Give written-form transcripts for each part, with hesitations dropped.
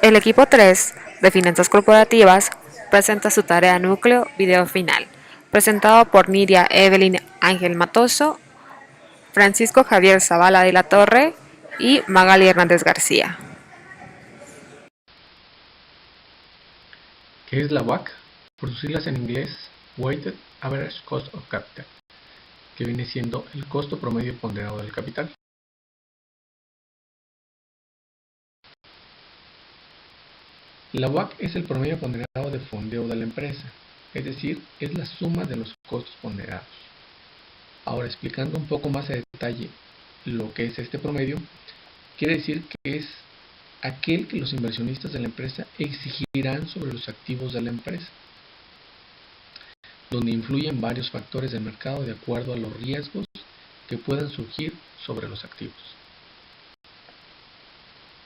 El equipo 3 de Finanzas Corporativas presenta su tarea núcleo video final, presentado por Nidia Evelyn Ángel Matoso, Francisco Javier Zavala de la Torre y Magali Hernández García. ¿Qué es la WACC? Por sus siglas en inglés, Weighted Average Cost of Capital, que viene siendo el costo promedio ponderado del capital. La WACC es el promedio ponderado de fondeo de la empresa, es decir, es la suma de los costos ponderados. Ahora, explicando un poco más a detalle lo que es este promedio, quiere decir que es aquel que los inversionistas de la empresa exigirán sobre los activos de la empresa, donde influyen varios factores del mercado de acuerdo a los riesgos que puedan surgir sobre los activos.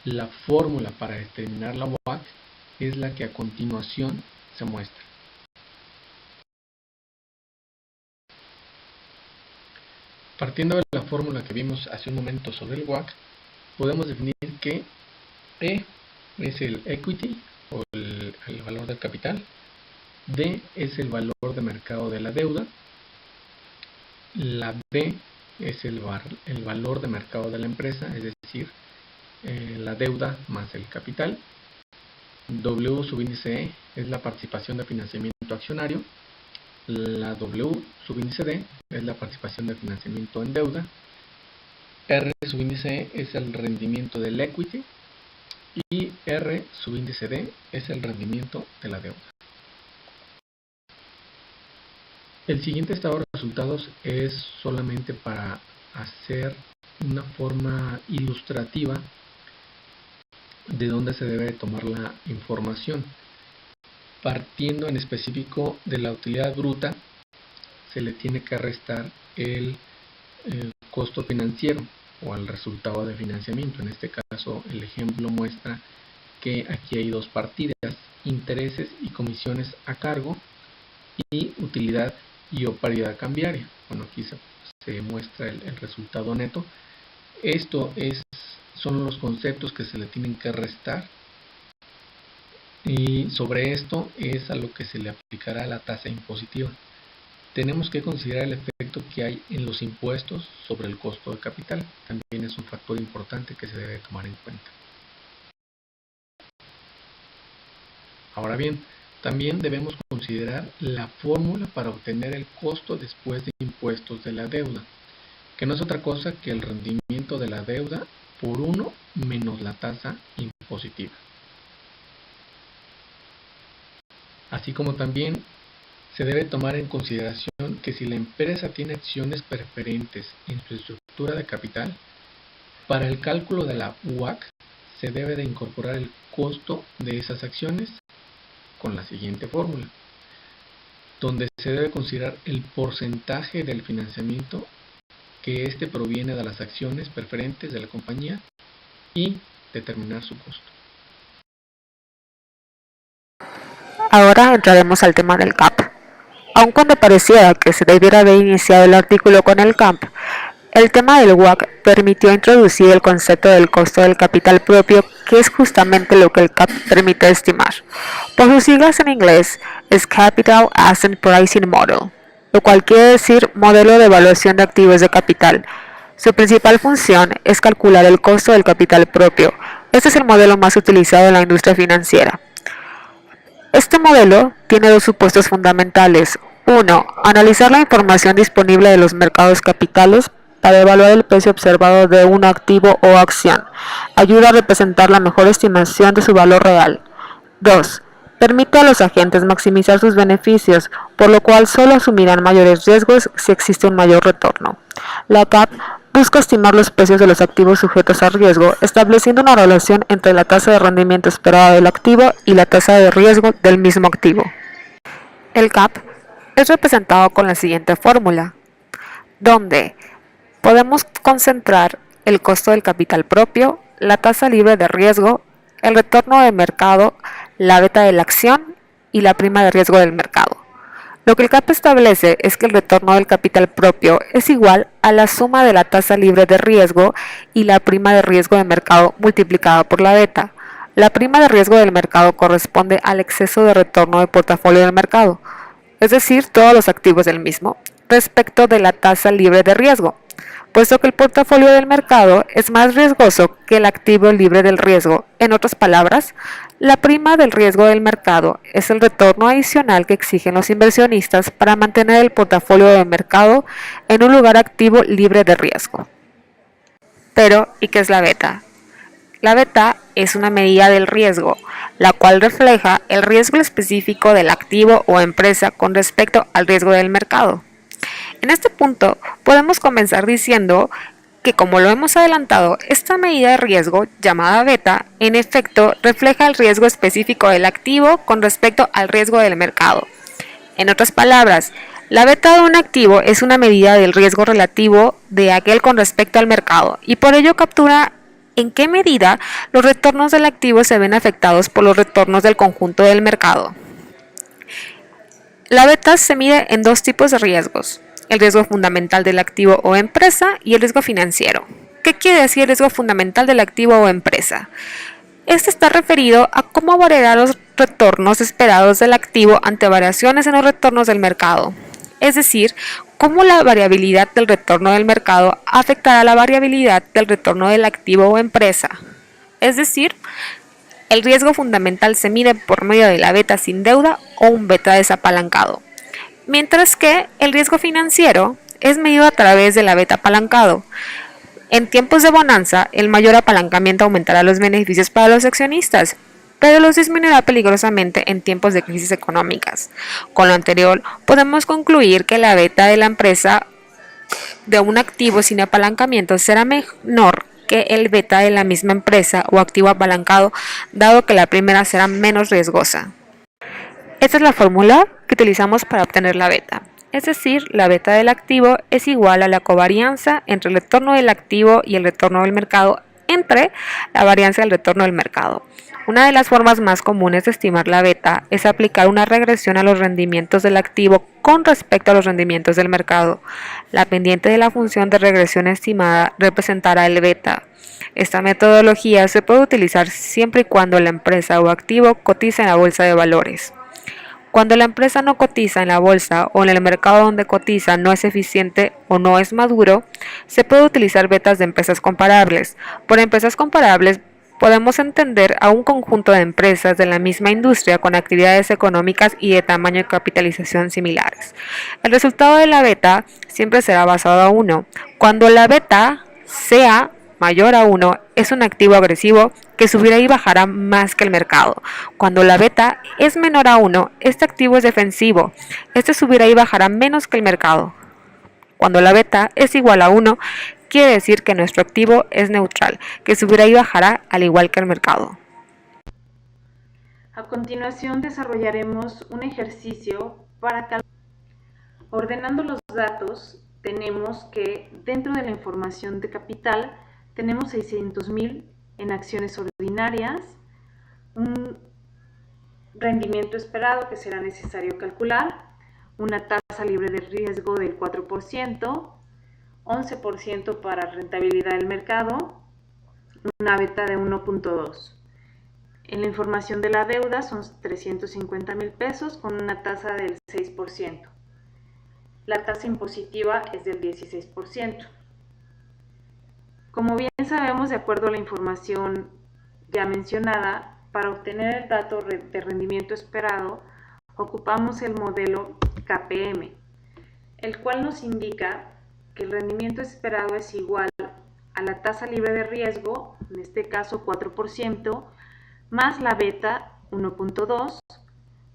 La fórmula para determinar la WACC es la que a continuación se muestra. Partiendo de la fórmula que vimos hace un momento sobre el WACC, podemos definir que E es el equity o el valor del capital, D es el valor de mercado de la deuda, la B es el valor de mercado de la empresa, es decir, la deuda más el capital, W subíndice E es la participación de financiamiento accionario, la W subíndice D es la participación de financiamiento en deuda, R subíndice E es el rendimiento del equity y R subíndice D es el rendimiento de la deuda. El siguiente estado de resultados es solamente para hacer una forma ilustrativa de dónde se debe tomar la información. Partiendo en específico de la utilidad bruta, se le tiene que restar el costo financiero o el resultado de financiamiento. En este caso, el ejemplo muestra que aquí hay dos partidas: intereses y comisiones a cargo y utilidad y o paridad cambiaria. Bueno, aquí se muestra el resultado neto. Esto son los conceptos que se le tienen que restar, y sobre esto es a lo que se le aplicará la tasa impositiva. Tenemos que considerar el efecto que hay en los impuestos sobre el costo de capital. También es un factor importante que se debe tomar en cuenta. Ahora bien, también debemos considerar la fórmula para obtener el costo después de impuestos de la deuda, que no es otra cosa que el rendimiento de la deuda por 1 menos la tasa impositiva. Así como también se debe tomar en consideración que si la empresa tiene acciones preferentes en su estructura de capital, para el cálculo de la WACC se debe de incorporar el costo de esas acciones con la siguiente fórmula, donde se debe considerar el porcentaje del financiamiento que éste proviene de las acciones preferentes de la compañía y determinar su costo. Ahora entraremos al tema del CAP. Aun cuando pareciera que se debiera haber iniciado el artículo con el CAP, el tema del WACC permitió introducir el concepto del costo del capital propio, que es justamente lo que el CAP permite estimar. Por sus siglas en inglés, es Capital Asset Pricing Model, lo cual quiere decir modelo de evaluación de activos de capital. Su principal función es calcular el costo del capital propio. Este es el modelo más utilizado en la industria financiera. Este modelo tiene dos supuestos fundamentales. 1. Analizar la información disponible de los mercados capitales para evaluar el precio observado de un activo o acción. Ayuda a representar la mejor estimación de su valor real. 2. Permite a los agentes maximizar sus beneficios, por lo cual solo asumirán mayores riesgos si existe un mayor retorno. La CAP busca estimar los precios de los activos sujetos a riesgo, estableciendo una relación entre la tasa de rendimiento esperada del activo y la tasa de riesgo del mismo activo. El CAP es representado con la siguiente fórmula, donde podemos concentrar el costo del capital propio, la tasa libre de riesgo, el retorno de mercado, la beta de la acción y la prima de riesgo del mercado. Lo que el CAP establece es que el retorno del capital propio es igual a la suma de la tasa libre de riesgo y la prima de riesgo de mercado multiplicada por la beta. La prima de riesgo del mercado corresponde al exceso de retorno del portafolio del mercado, es decir, todos los activos del mismo, respecto de la tasa libre de riesgo, puesto que el portafolio del mercado es más riesgoso que el activo libre del riesgo. En otras palabras, la prima del riesgo del mercado es el retorno adicional que exigen los inversionistas para mantener el portafolio del mercado en un lugar activo libre de riesgo. Pero, ¿y qué es la beta? La beta es una medida del riesgo, la cual refleja el riesgo específico del activo o empresa con respecto al riesgo del mercado. En este punto, podemos comenzar diciendo que, como lo hemos adelantado, esta medida de riesgo, llamada beta, en efecto refleja el riesgo específico del activo con respecto al riesgo del mercado. En otras palabras, la beta de un activo es una medida del riesgo relativo de aquel con respecto al mercado y por ello captura en qué medida los retornos del activo se ven afectados por los retornos del conjunto del mercado. La beta se mide en dos tipos de riesgos: el riesgo fundamental del activo o empresa y el riesgo financiero. ¿Qué quiere decir el riesgo fundamental del activo o empresa? Este está referido a cómo variarán los retornos esperados del activo ante variaciones en los retornos del mercado. Es decir, cómo la variabilidad del retorno del mercado afectará la variabilidad del retorno del activo o empresa. Es decir, el riesgo fundamental se mide por medio de la beta sin deuda o un beta desapalancado, mientras que el riesgo financiero es medido a través de la beta apalancado. En tiempos de bonanza, el mayor apalancamiento aumentará los beneficios para los accionistas, pero los disminuirá peligrosamente en tiempos de crisis económicas. Con lo anterior, podemos concluir que la beta de la empresa de un activo sin apalancamiento será menor que el beta de la misma empresa o activo apalancado, dado que la primera será menos riesgosa. Esta es la fórmula que utilizamos para obtener la beta. Es decir, la beta del activo es igual a la covarianza entre el retorno del activo y el retorno del mercado entre la varianza del retorno del mercado. Una de las formas más comunes de estimar la beta es aplicar una regresión a los rendimientos del activo con respecto a los rendimientos del mercado. La pendiente de la función de regresión estimada representará el beta. Esta metodología se puede utilizar siempre y cuando la empresa o activo cotiza en la bolsa de valores. Cuando la empresa no cotiza en la bolsa o en el mercado donde cotiza no es eficiente o no es maduro, se puede utilizar betas de empresas comparables. Por empresas comparables podemos entender a un conjunto de empresas de la misma industria con actividades económicas y de tamaño y capitalización similares. El resultado de la beta siempre será basado a 1. Cuando la beta sea mayor a 1, es un activo agresivo que subirá y bajará más que el mercado. Cuando la beta es menor a 1, este activo es defensivo. Este subirá y bajará menos que el mercado. Cuando la beta es igual a 1, quiere decir que nuestro activo es neutral, que subirá y bajará al igual que el mercado. A continuación desarrollaremos un ejercicio para calcular. Ordenando los datos, tenemos que dentro de la información de capital tenemos 600,000 en acciones ordinarias, un rendimiento esperado que será necesario calcular, una tasa libre de riesgo del 4%, 11% para rentabilidad del mercado, una beta de 1.2. En la información de la deuda son 350,000 pesos con una tasa del 6%. La tasa impositiva es del 16%. Como bien sabemos, de acuerdo a la información ya mencionada, para obtener el dato de rendimiento esperado, ocupamos el modelo KPM, el cual nos indica que el rendimiento esperado es igual a la tasa libre de riesgo, en este caso 4%, más la beta 1.2,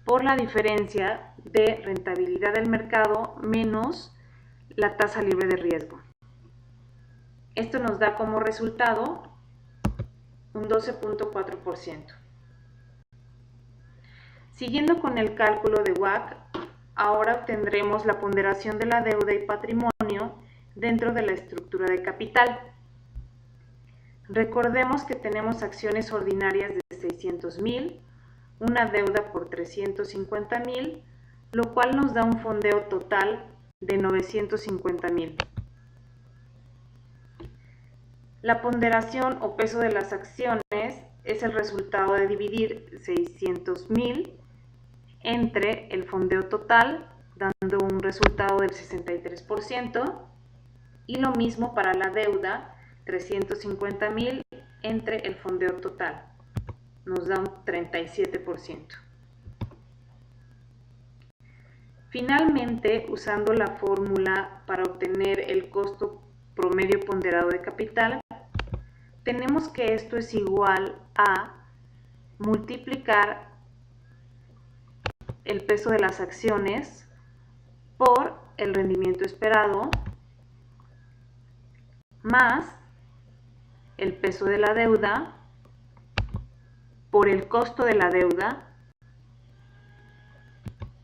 por la diferencia de rentabilidad del mercado menos la tasa libre de riesgo. Esto nos da como resultado un 12.4%. Siguiendo con el cálculo de WACC, ahora obtendremos la ponderación de la deuda y patrimonio dentro de la estructura de capital. Recordemos que tenemos acciones ordinarias de 600,000, una deuda por 350,000, lo cual nos da un fondeo total de 950,000. La ponderación o peso de las acciones es el resultado de dividir 600,000 entre el fondeo total, dando un resultado del 63%, y lo mismo para la deuda, 350,000 entre el fondeo total, nos da un 37%. Finalmente, usando la fórmula para obtener el costo promedio ponderado de capital, tenemos que esto es igual a multiplicar el peso de las acciones por el rendimiento esperado más el peso de la deuda por el costo de la deuda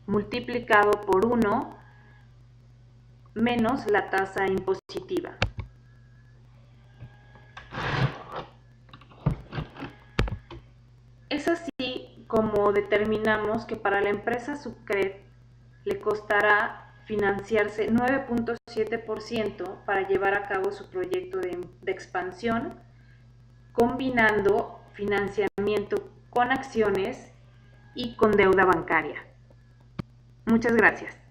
multiplicado por 1 menos la tasa impositiva. Es así como determinamos que para la empresa Sucred le costará financiarse 9.7% para llevar a cabo su proyecto de expansión, combinando financiamiento con acciones y con deuda bancaria. Muchas gracias.